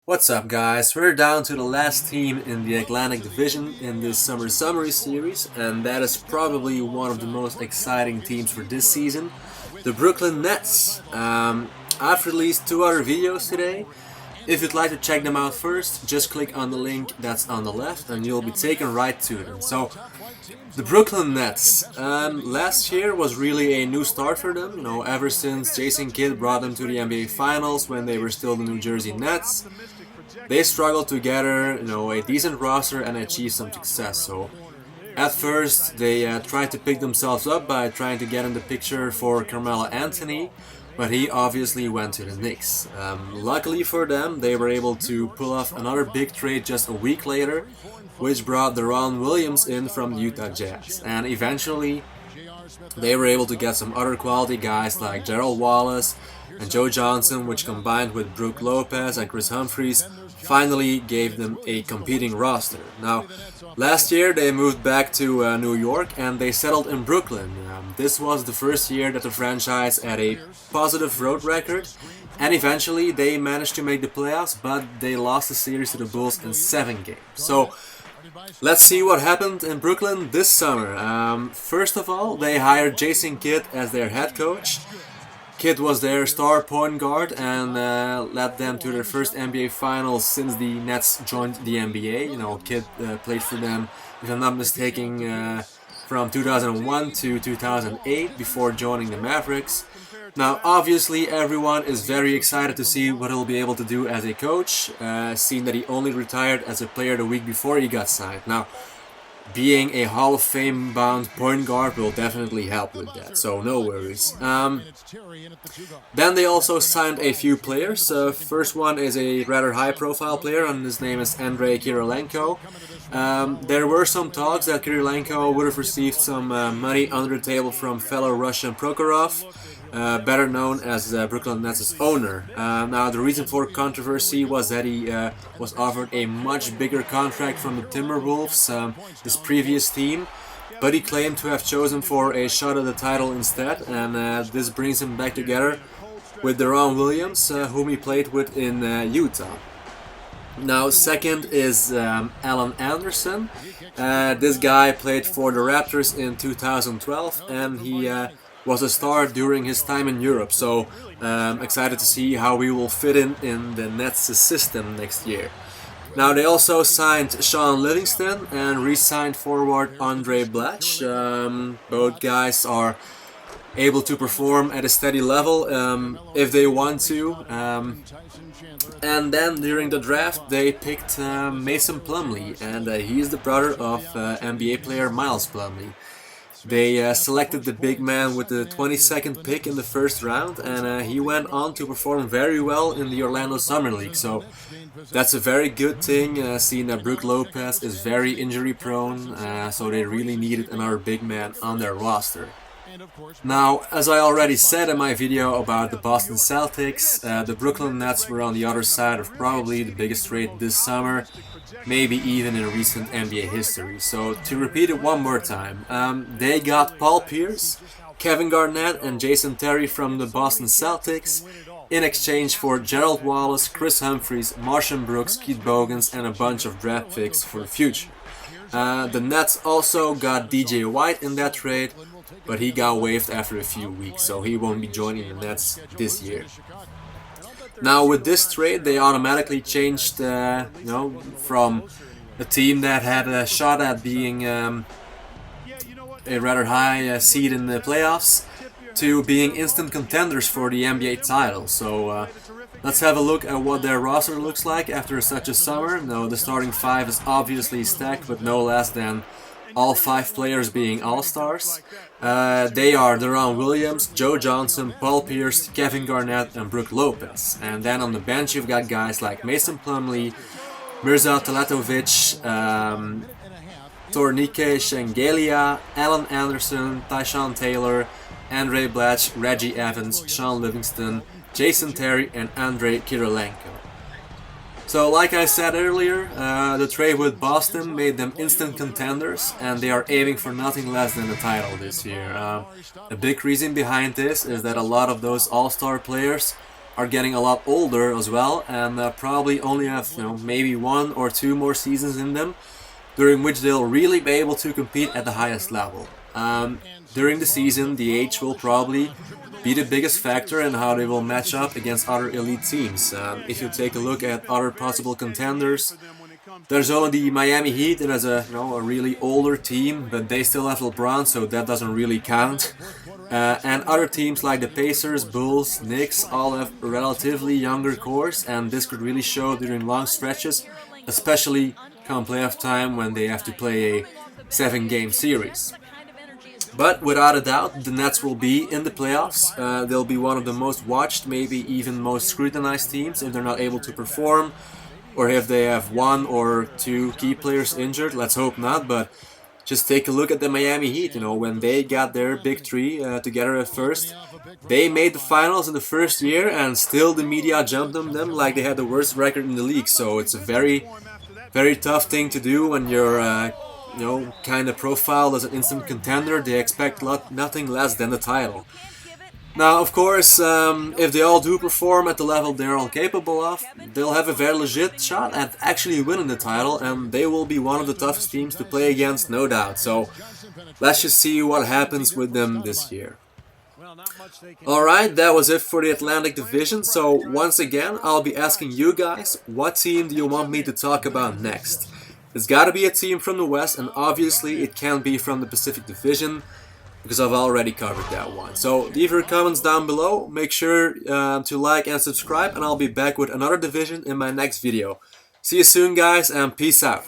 What's up, guys? We're down to the last team in the Atlantic Division in this summer summary series, and that is probably one of the most exciting teams for this season, the Brooklyn Nets. I've released two other videos today. If you'd like to check them out first, just click on the link that's on the left and you'll be taken right to them. So, the Brooklyn Nets. Last year was really a new start for them, ever since Jason Kidd brought them to the NBA Finals when they were still the New Jersey Nets. They struggled to gather, a decent roster and achieve some success. So, at first, they tried to pick themselves up by trying to get in the picture for Carmelo Anthony, but he obviously went to the Knicks. Luckily for them, they were able to pull off another big trade just a week later, which brought Deron Williams in from the Utah Jazz. And eventually, they were able to get some other quality guys like Gerald Wallace and Joe Johnson, which combined with Brook Lopez and Chris Humphries, finally gave them a competing roster. Now, last year they moved back to New York and they settled in Brooklyn. This was the first year that the franchise had a positive road record, and eventually they managed to make the playoffs, but they lost the series to the Bulls in 7 games. So, let's see what happened in Brooklyn this summer. First of all, they hired Jason Kidd as their head coach. Kidd was their star point guard and led them to their first NBA Finals since the Nets joined the NBA. Kidd played for them, if I'm not mistaken, from 2001 to 2008 before joining the Mavericks. Now, obviously, everyone is very excited to see what he'll be able to do as a coach, seeing that he only retired as a player the week before he got signed. Now, being a Hall of Fame bound point guard will definitely help with that, so no worries. Then they also signed a few players. First one is a rather high profile player, and his name is Andrei Kirilenko. There were some talks that Kirilenko would have received some money under the table from fellow Russian Prokhorov, better known as Brooklyn Nets' owner. Now, the reason for controversy was that he was offered a much bigger contract from the Timberwolves, his previous team, but he claimed to have chosen for a shot at the title instead, and this brings him back together with Deron Williams, whom he played with in Utah. Now, second is Alan Anderson. This guy played for the Raptors in 2012, and he was a star during his time in Europe, so excited to see how he will fit in the Nets' system next year. Now, they also signed Sean Livingston and re-signed forward Andre Blatch. Both guys are able to perform at a steady level if they want to. And then during the draft, they picked Mason Plumlee, and he is the brother of NBA player Miles Plumlee. They selected the big man with the 22nd pick in the first round, and he went on to perform very well in the Orlando Summer League. So that's a very good thing, seeing that Brook Lopez is very injury prone, so they really needed another big man on their roster. Now, as I already said in my video about the Boston Celtics, the Brooklyn Nets were on the other side of probably the biggest trade this summer, maybe even in recent NBA history. So, to repeat it one more time, they got Paul Pierce, Kevin Garnett and Jason Terry from the Boston Celtics in exchange for Gerald Wallace, Chris Humphries, Martian Brooks, Keith Bogans and a bunch of draft picks for the future. The Nets also got DJ White in that trade, but he got waived after a few weeks, so he won't be joining the Nets this year. Now, with this trade, they automatically changed, from a team that had a shot at being a rather high seed in the playoffs to being instant contenders for the NBA title. So let's have a look at what their roster looks like after such a summer. Now, the starting five is obviously stacked with no less than all 5 players being all-stars. They are Deron Williams, Joe Johnson, Paul Pierce, Kevin Garnett and Brook Lopez. And then on the bench you've got guys like Mason Plumlee, Mirza Teletovic, Tornike Shengelia, Alan Anderson, Tyshawn Taylor, Andre Blatch, Reggie Evans, Sean Livingston, Jason Terry and Andrei Kirilenko. So, like I said earlier, the trade with Boston made them instant contenders, and they are aiming for nothing less than the title this year. A big reason behind this is that a lot of those all-star players are getting a lot older as well, and probably only have maybe 1 or 2 more seasons in them, during which they'll really be able to compete at the highest level. During the season, the age will probably be the biggest factor in how they will match up against other elite teams. If you take a look at other possible contenders, there's only the Miami Heat that has a really older team, but they still have LeBron, so that doesn't really count. And other teams like the Pacers, Bulls, Knicks all have relatively younger cores, and this could really show during long stretches, especially come playoff time when they have to play a 7-game series. But without a doubt, the Nets will be in the playoffs. They'll be one of the most watched, maybe even most scrutinized teams if they're not able to perform, or if they have 1 or 2 key players injured. Let's hope not, but just take a look at the Miami Heat. When they got their big 3 together at first, they made the finals in the first year, and still the media jumped on them like they had the worst record in the league. So it's a very, very tough thing to do when you're kind of profiled as an instant contender. They expect nothing less than the title. Now, of course, if they all do perform at the level they're all capable of, they'll have a very legit shot at actually winning the title, and they will be one of the toughest teams to play against, no doubt. So let's just see what happens with them this year. Alright, that was it for the Atlantic Division. So once again, I'll be asking you guys, what team do you want me to talk about next? It's gotta be a team from the West, and obviously it can't be from the Pacific Division, because I've already covered that one. So leave your comments down below, make sure to like and subscribe, and I'll be back with another division in my next video. See you soon guys, and peace out.